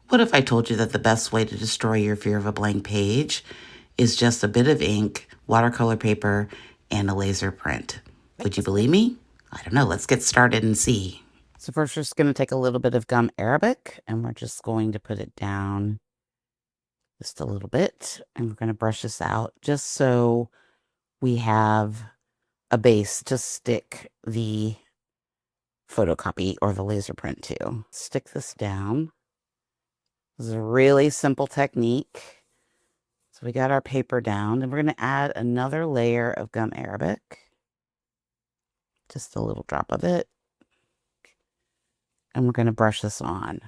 What if I told you that the best way to destroy your fear of a blank page is just a bit of ink, watercolor paper, and a laser print? Would you believe me? I don't know. Let's get started and see. So first, we're just going to take a little bit of gum arabic, and we're just going to put it down just a little bit, and we're going to brush this out just so we have a base to stick the photocopy or the laser print to. Stick this down. This is a really simple technique. So we got our paper down, and we're going to add another layer of gum arabic. Just a little drop of it. And we're going to brush this on.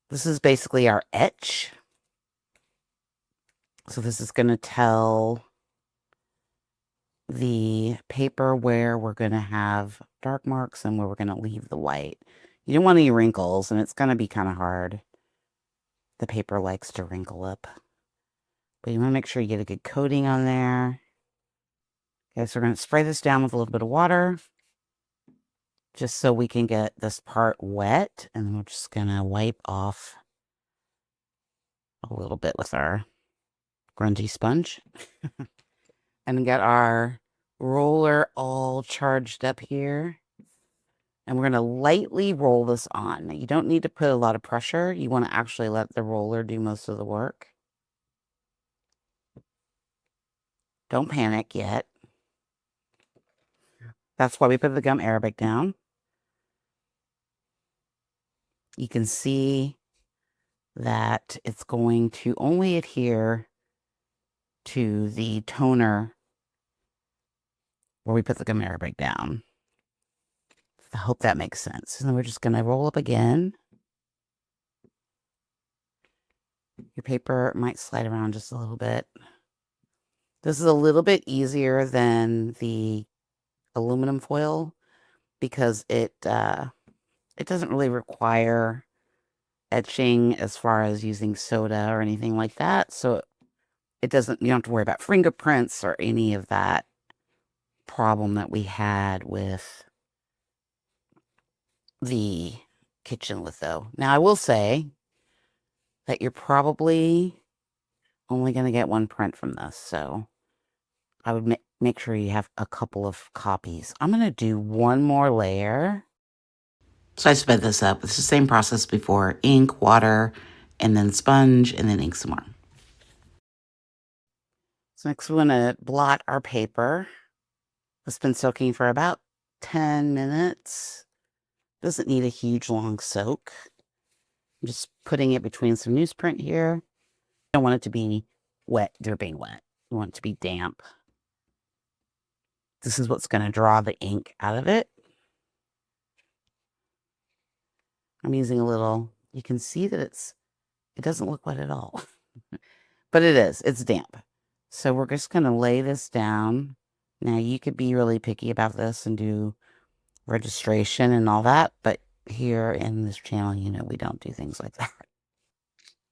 This is basically our etch. So this is going to tell the paper where we're going to have dark marks and where we're going to leave the white. You don't want any wrinkles, and it's going to be kind of hard. The paper likes to wrinkle up. But you want to make sure you get a good coating on there. Okay, so we're going to spray this down with a little bit of water, just so we can get this part wet. And then we're just going to wipe off a little bit with our grungy sponge. And get our roller all charged up here. And we're going to lightly roll this on. Now, you don't need to put a lot of pressure. You want to actually let the roller do most of the work. Don't panic yet. That's why we put the gum arabic down. You can see that it's going to only adhere to the toner where we put the gum arabic down. I hope that makes sense. And then we're just going to roll up again. Your paper might slide around just a little bit. This is a little bit easier than the aluminum foil because it doesn't really require etching as far as using soda or anything like that. So you don't have to worry about fingerprints or any of that problem that we had with the kitchen litho. Now, I will say that you're probably only going to get one print from this, so I would make sure you have a couple of copies. I'm going to do one more layer. So I sped this up. It's the same process before. Ink, water, and then sponge, and then ink some more. So next we're going to blot our paper. It's been soaking for about 10 minutes. Doesn't need a huge long soak. I'm just putting it between some newsprint here. I don't want it to be wet, dripping wet. You want it to be damp. This is what's going to draw the ink out of it. I'm using a little, you can see that it doesn't look wet at all. But it is, it's damp. So we're just going to lay this down. Now you could be really picky about this and do registration and all that, but here in this channel, you know, we don't do things like that.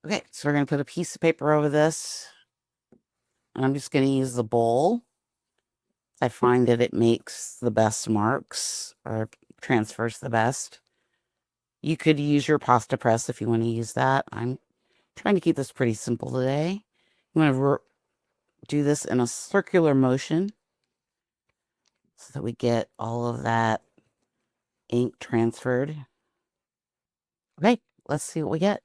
Okay, so we're going to put a piece of paper over this. And I'm just going to use the bowl. I find that it makes the best marks or transfers the best. You could use your pasta press if you want to use that. I'm trying to keep this pretty simple today. You want to do this in a circular motion so that we get all of that ink transferred. Okay, let's see what we get.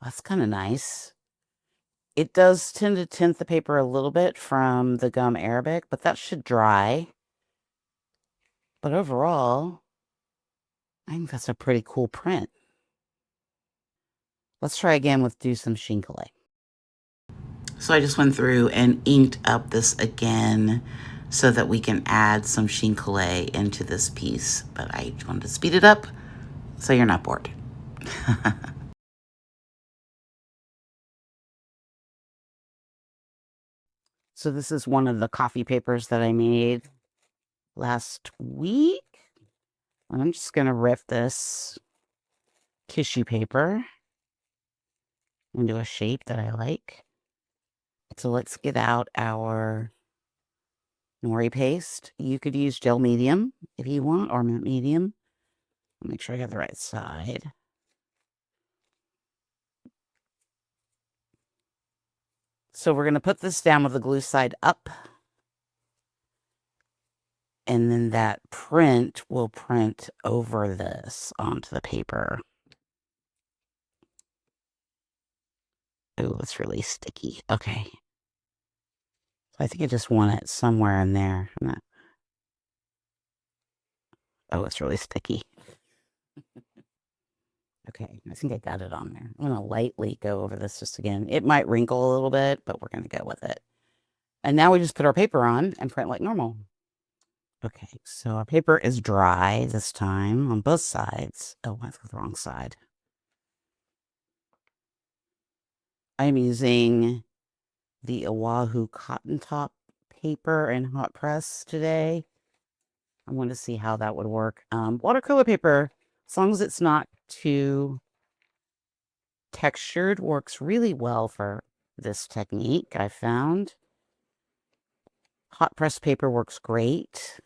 That's kind of nice. It does tend to tint the paper a little bit from the gum arabic, but that should dry. But overall, I think that's a pretty cool print. Let's try again with do some Shinkalei. So I just went through and inked up this again so that we can add some Shinkalei into this piece. But I wanted to speed it up so you're not bored. So this is one of the coffee papers that I made last week. I'm just going to rip this tissue paper into a shape that I like. So let's get out our nori paste. You could use gel medium if you want, or matte medium. I'll make sure I got the right side. So we're going to put this down with the glue side up. And then that print will print over this onto the paper. Oh, it's really sticky. Okay. So I think I just want it somewhere in there. Oh, it's really sticky. Okay, I think I got it on there. I'm going to lightly go over this just again. It might wrinkle a little bit, but we're going to go with it. And now we just put our paper on and print like normal. Okay, so our paper is dry this time on both sides. Oh, I got the wrong side. I'm using the Oahu cotton top paper and hot press today. I want to see how that would work. Watercolor paper, as long as it's not too textured, works really well for this technique, I found. Hot press paper works great.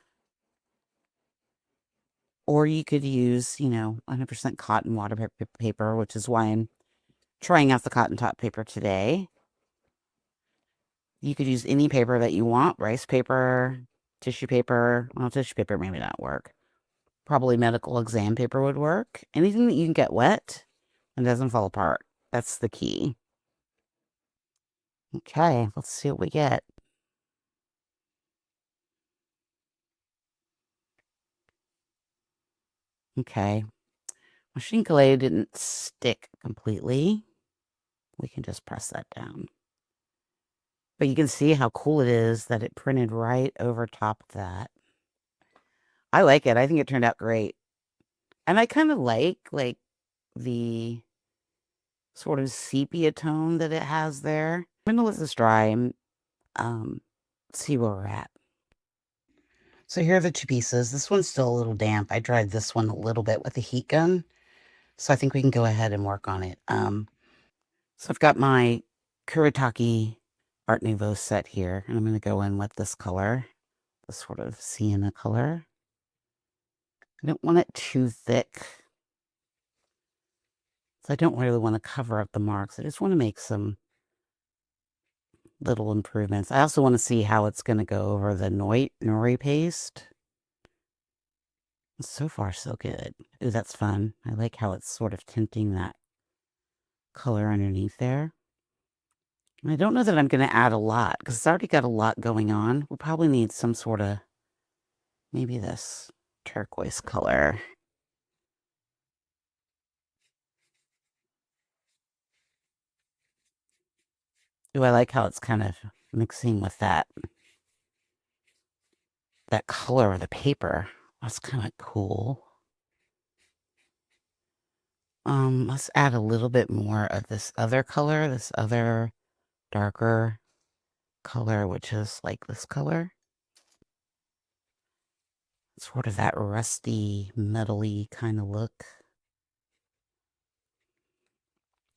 Or you could use, 100% cotton water paper, which is why I'm trying out the cotton top paper today. You could use any paper that you want, rice paper, tissue paper. Well, tissue paper maybe not work. Probably medical exam paper would work. Anything that you can get wet and doesn't fall apart. That's the key. Okay, let's see what we get. Okay. Machine clay didn't stick completely. We can just press that down. But you can see how cool it is that it printed right over top of that. I like it. I think it turned out great. And I kind of like the sort of sepia tone that it has there. I'm gonna let this dry and see where we're at. So here are the two pieces. This one's still a little damp. I dried this one a little bit with a heat gun. So I think we can go ahead and work on it. So I've got my Kuretake Art Nouveau set here, and I'm going to go in with this color, the sort of sienna color. I don't want it too thick, so I don't really want to cover up the marks. I just want to make some little improvements. I also want to see how it's going to go over the nori paste. So far, so good. Ooh, that's fun. I like how it's sort of tinting that color underneath there. And I don't know that I'm going to add a lot, because it's already got a lot going on. We'll probably need some sort of, maybe this turquoise color. Ooh, I like how it's kind of mixing with that color of the paper. That's kind of cool. Let's add a little bit more of this other color, this other darker color, which is like this color. Sort of that rusty, metally kind of look.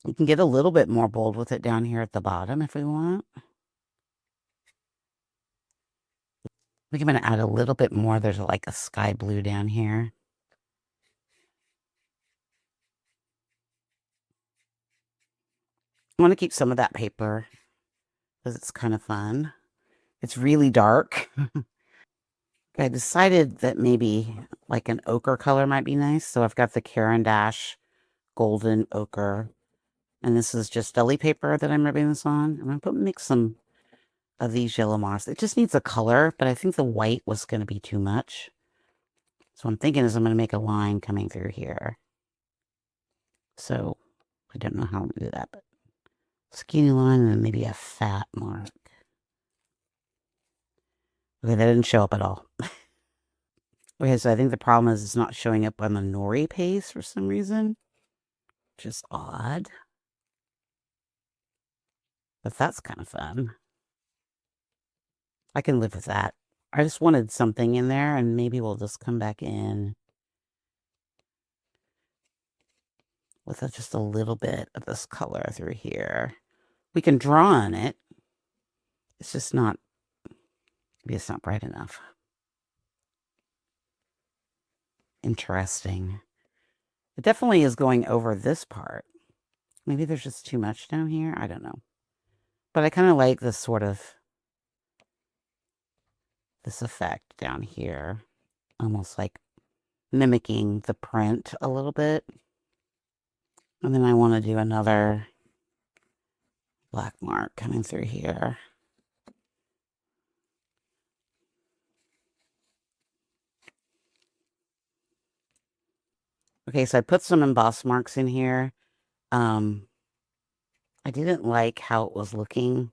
We can get a little bit more bold with it down here at the bottom if we want. I think I'm going to add a little bit more. There's like a sky blue down here. I want to keep some of that paper because it's kind of fun. It's really dark. I decided that maybe like an ochre color might be nice. So I've got the Caran d'Ache golden ochre. And this is just deli paper that I'm rubbing this on. I'm going to mix some of these yellow moss. It just needs a color, but I think the white was going to be too much. So what I'm thinking is I'm going to make a line coming through here. So I don't know how I'm going to do that, but skinny line and then maybe a fat mark. Okay, that didn't show up at all. Okay, so I think the problem is it's not showing up on the nori paste for some reason, which is odd. But that's kind of fun. I can live with that. I just wanted something in there, and maybe we'll just come back in with just a little bit of this color through here. We can draw on it. It's just not Maybe it's not bright enough. Interesting. It definitely is going over this part. Maybe there's just too much down here. I don't know. But I kind of like this sort of, this effect down here. Almost like mimicking the print a little bit. And then I want to do another black mark coming through here. Okay, so I put some emboss marks in here. I didn't like how it was looking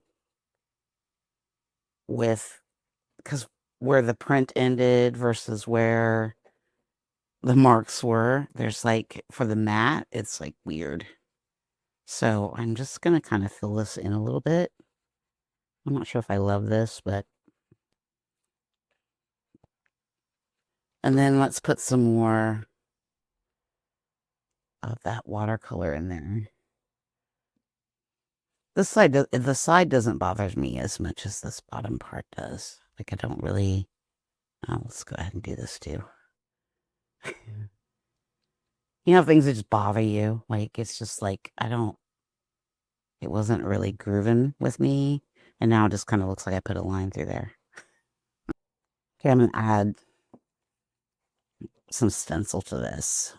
with, because where the print ended versus where the marks were, there's like, for the matte, it's like weird. So I'm just going to kind of fill this in a little bit. I'm not sure if I love this, but. And then let's put some more of that watercolor in there. This side, the side doesn't bother me as much as this bottom part does. Like I don't really, let's go ahead and do this too. You know, things that just bother you. Like, it's just like, it wasn't really grooving with me. And now it just kind of looks like I put a line through there. Okay, I'm going to add some stencil to this.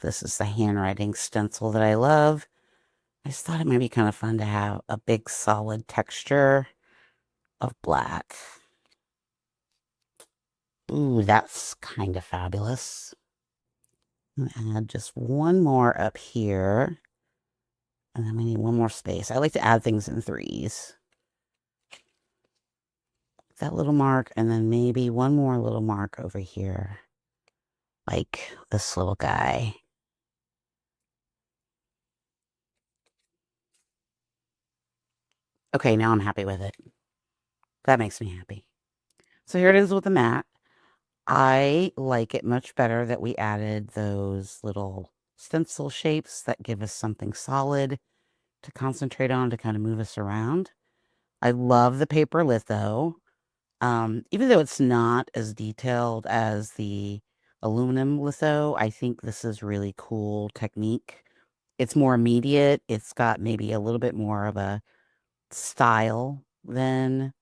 This is the handwriting stencil that I love. I just thought it might be kind of fun to have a big solid texture of black. Ooh, that's kind of fabulous. I'm going to add just one more up here. And then we need one more space. I like to add things in threes. That little mark, and then maybe one more little mark over here. Like this little guy. Okay, now I'm happy with it. That makes me happy. So here it is with the matte. I like it much better that we added those little stencil shapes that give us something solid to concentrate on to kind of move us around. I love the paper litho. Even though it's not as detailed as the aluminum litho, I think this is really cool technique. It's more immediate. It's got maybe a little bit more of a style than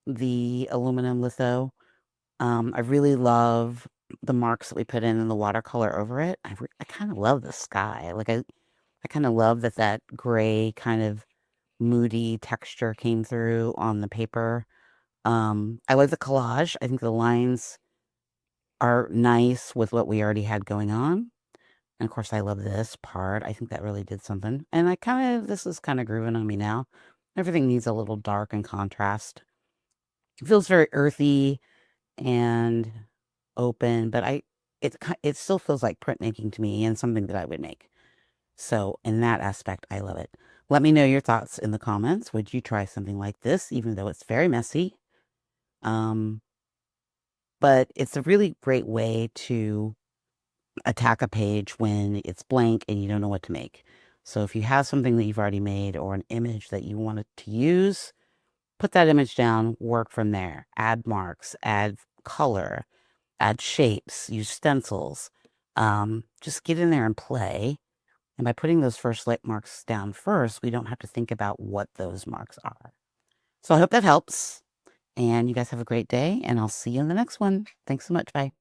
the aluminum litho. I really love the marks that we put in the watercolor over it. I kind of love the sky. Like I kind of love that gray kind of moody texture came through on the paper. I like the collage. I think the lines are nice with what we already had going on. And of course, I love this part. I think that really did something. And this is kind of grooving on me now. Everything needs a little dark and contrast. It feels very earthy and open, but it still feels like printmaking to me and something that I would make. So in that aspect, I love it. Let me know your thoughts in the comments. Would you try something like this, even though it's very messy? But it's a really great way to attack a page when it's blank and you don't know what to make. So if you have something that you've already made or an image that you wanted to use, put that image down, work from there. Add marks, add color, add shapes, use stencils. Just get in there and play. And by putting those first light marks down first, we don't have to think about what those marks are. So I hope that helps. And you guys have a great day, and I'll see you in the next one. Thanks so much. Bye.